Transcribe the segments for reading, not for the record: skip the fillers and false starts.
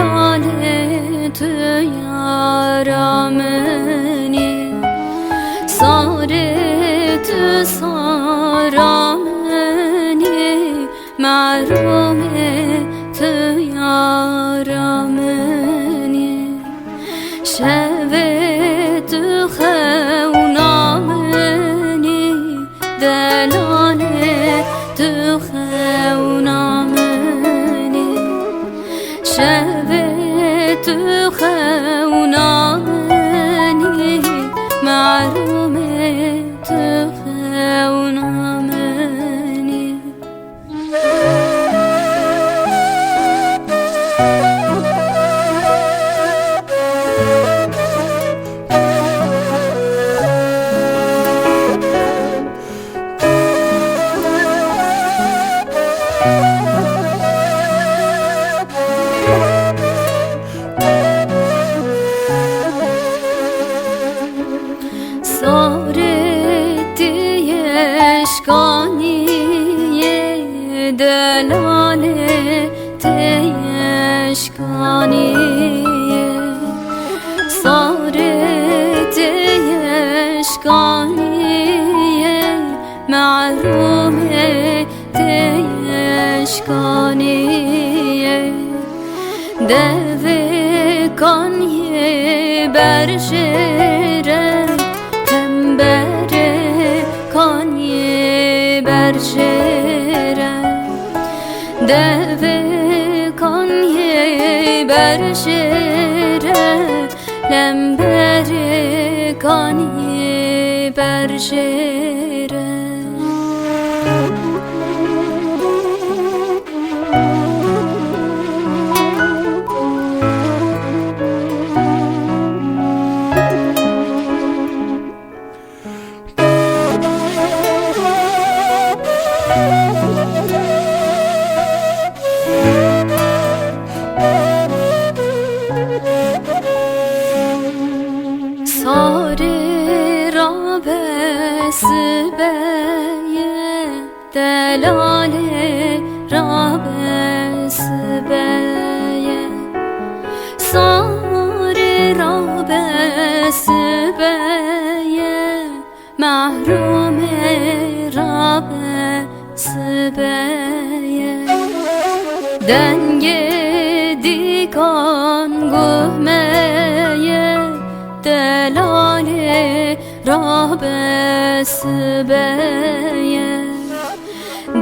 دلالت یارمنی ساره تو سارمنی محروم تو یارمنی شب تو خونامنی دلالت تو خونامنی شب تو خونامنی محروم تو خونامنی اشکانیه دلالت اشکانیه سارت اشکانیه محروم اشکانیه دوه کانیه برشره تنبره کانیه برشره دوه کانیه برشره لمبره کانیه برشره ساره را بسبیه دلاله را بسبیه ساره را بسبیه محروم را بسبیه دنگ دیکان گهمه دلاله را بسبیه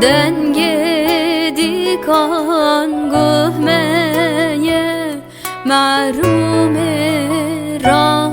دنگ دیکان گهمه محروم را